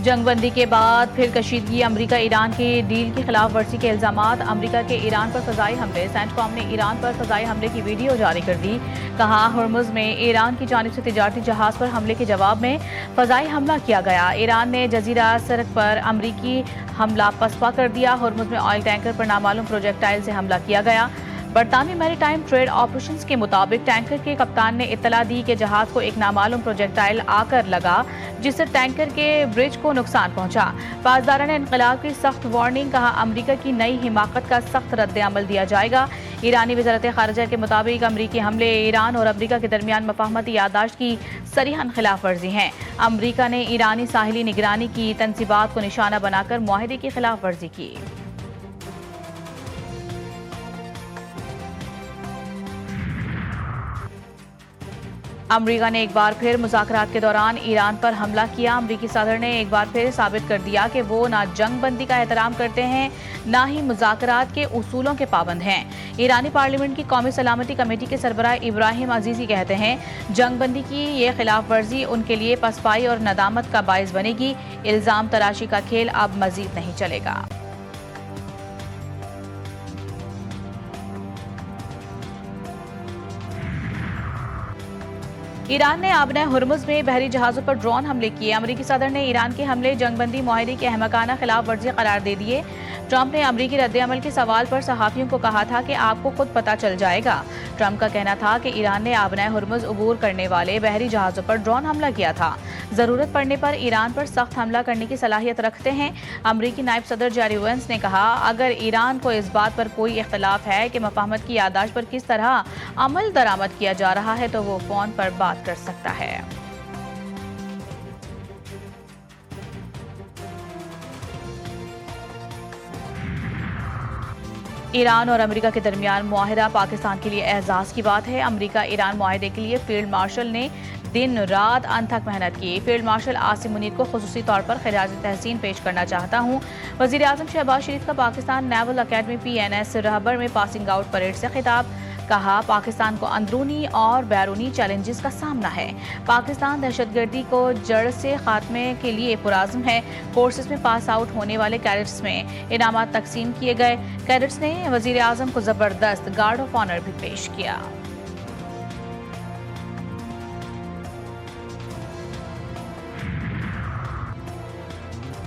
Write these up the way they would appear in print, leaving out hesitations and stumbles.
جنگ بندی کے بعد پھر کشیدگی، امریکہ ایران کی ڈیل کی خلاف ورزی کے الزامات، امریکہ کے ایران پر فضائی حملے، سینٹ کام نے ایران پر فضائی حملے کی ویڈیو جاری کر دی، کہا ہرمز میں ایران کی جانب سے تجارتی جہاز پر حملے کے جواب میں فضائی حملہ کیا گیا، ایران نے جزیرہ سرخ پر امریکی حملہ پسپا کر دیا، ہرمز میں آئل ٹینکر پر نامعلوم پروجیکٹائل سے حملہ کیا گیا۔ برطانوی میری ٹائم ٹریڈ آپریشنز کے مطابق ٹینکر کے کپتان نے اطلاع دی کہ جہاز کو ایک نامعلوم پروجیکٹائل آ کر لگا جس سے ٹینکر کے برج کو نقصان پہنچا۔ پاسداران انقلاب کی سخت وارننگ، کہا امریکہ کی نئی حماقت کا سخت رد عمل دیا جائے گا۔ ایرانی وزارت خارجہ کے مطابق امریکی حملے ایران اور امریکہ کے درمیان مفاہمتی یادداشت کی صریحاً خلاف ورزی ہیں۔ امریکہ نے ایرانی ساحلی نگرانی کی تنصیبات کو نشانہ بنا کر معاہدے کی خلاف ورزی کی۔ امریکہ نے ایک بار پھر مذاکرات کے دوران ایران پر حملہ کیا، امریکی صدر نے ایک بار پھر ثابت کر دیا کہ وہ نہ جنگ بندی کا احترام کرتے ہیں نہ ہی مذاکرات کے اصولوں کے پابند ہیں۔ ایرانی پارلیمنٹ کی قومی سلامتی کمیٹی کے سربراہ ابراہیم عزیزی کہتے ہیں جنگ بندی کی یہ خلاف ورزی ان کے لیے پسپائی اور ندامت کا باعث بنے گی، الزام تراشی کا کھیل اب مزید نہیں چلے گا۔ ایران نے آبنہ ہرمز میں بحری جہازوں پر ڈرون حملے کیے، امریکی صدر نے ایران کے حملے جنگ بندی معاہدے کی احمقانہ خلاف ورزی قرار دے دیے۔ ٹرمپ نے امریکی رد عمل کے سوال پر صحافیوں کو کہا تھا کہ آپ کو خود پتہ چل جائے گا۔ ٹرمپ کا کہنا تھا کہ ایران نے آبنہ ہرمز عبور کرنے والے بحری جہازوں پر ڈرون حملہ کیا تھا، ضرورت پڑنے پر ایران پر سخت حملہ کرنے کی صلاحیت رکھتے ہیں۔ امریکی نائب صدر جیری وینس نے کہا اگر ایران کو اس بات پر کوئی اختلاف ہے کہ مفاہمت کی یادداشت پر کس طرح عمل درآمد کیا جا رہا ہے تو وہ فون پر بات کر سکتا ہے۔ ایران اور امریکہ کے درمیان معاہدہ پاکستان کے لیے اعزاز کی بات ہے، امریکہ ایران معاہدے کے لیے فیلڈ مارشل نے دن رات انتھک محنت کی، فیلڈ مارشل عاصم منیر کو خصوصی طور پر خراج تحسین پیش کرنا چاہتا ہوں۔ وزیر اعظم شہباز شریف کا پاکستان نیول اکیڈمی PNS رہبر میں پاسنگ آؤٹ پریڈ سے خطاب، کہا پاکستان کو اندرونی اور بیرونی چیلنجز کا سامنا ہے، پاکستان دہشت گردی کو جڑ سے خاتمے کے لیے پرعزم ہے۔ کورسز میں پاس آؤٹ ہونے والے کیڈٹس میں انعامات تقسیم کیے گئے، کیڈٹس نے وزیر اعظم کو زبردست گارڈ آف آنر بھی پیش کیا۔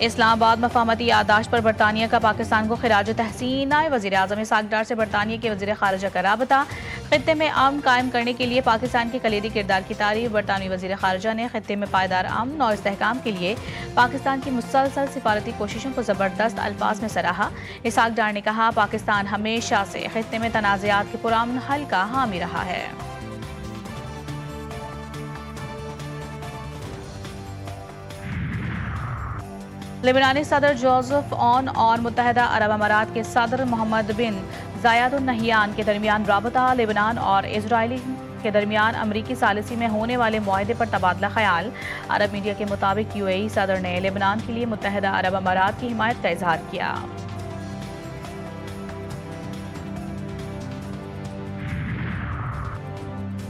اسلام آباد مفاہمتی یادداشت پر برطانیہ کا پاکستان کو خراج تحسین، نائب وزیر اعظم اسحاق ڈار سے برطانیہ کے وزیر خارجہ کا رابطہ، خطے میں امن قائم کرنے کے لیے پاکستان کے کلیدی کردار کی تعریف، برطانوی وزیر خارجہ نے خطے میں پائیدار امن اور استحکام کے لیے پاکستان کی مسلسل سفارتی کوششوں کو زبردست الفاظ میں سراہا۔ اسحاق ڈار نے کہا پاکستان ہمیشہ سے خطے میں تنازعات کے پرامن حل کا حامی رہا ہے۔ لبنانی صدر جوزف اون اور متحدہ عرب امارات کے صدر محمد بن زاید النہیان کے درمیان رابطہ، لبنان اور اسرائیل کے درمیان امریکی ثالثی میں ہونے والے معاہدے پر تبادلہ خیال، عرب میڈیا کے مطابق UAE صدر نے لبنان کے لیے متحدہ عرب امارات کی حمایت کا اظہار کیا۔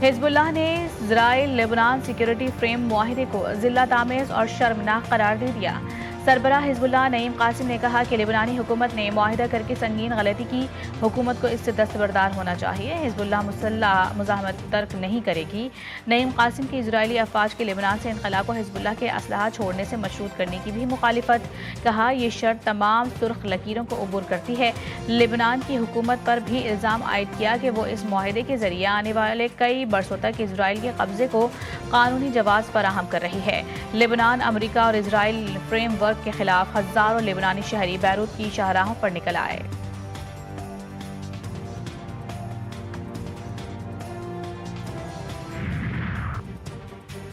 حزب اللہ نے اسرائیل لبنان سیکیورٹی فریم معاہدے کو ذلت آمیز اور شرمناک قرار دے دیا۔ سربراہ حزب اللہ نعیم قاسم نے کہا کہ لبنانی حکومت نے معاہدہ کر کے سنگین غلطی کی، حکومت کو اس سے دستبردار ہونا چاہیے، حزب اللہ مسلح مزاحمت ترک نہیں کرے گی۔ نعیم قاسم کی اسرائیلی افواج کے لبنان سے انخلا کو حزب اللہ کے اسلحہ چھوڑنے سے مشروط کرنے کی بھی مخالفت، کہا یہ شرط تمام سرخ لکیروں کو عبور کرتی ہے۔ لبنان کی حکومت پر بھی الزام عائد کیا کہ وہ اس معاہدے کے ذریعے آنے والے کئی برسوں تک اسرائیل کے قبضے کو قانونی جواز فراہم کر رہی ہے۔ لبنان، امریکہ اور اسرائیل فریم ورک کے خلاف ہزاروں لبنانی شہری بیروت کی شاہراہوں پر نکل آئے۔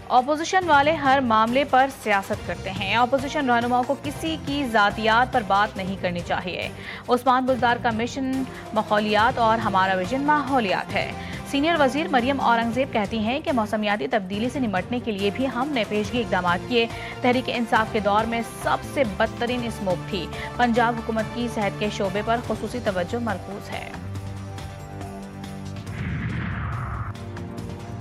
اپوزیشن والے ہر معاملے پر سیاست کرتے ہیں، اپوزیشن رہنماؤں کو کسی کی ذاتیات پر بات نہیں کرنی چاہیے۔ عثمان بزدار کا مشن ماحولیات اور ہمارا وژن ماحولیات ہے۔ سینئر وزیر مریم اورنگزیب کہتی ہیں کہ موسمیاتی تبدیلی سے نمٹنے کے لیے بھی ہم نے پیشگی اقدامات کیے، تحریک انصاف کے دور میں سب سے بدترین اسموگ تھی۔ پنجاب حکومت کی صحت کے شعبے پر خصوصی توجہ مرکوز ہے۔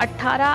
18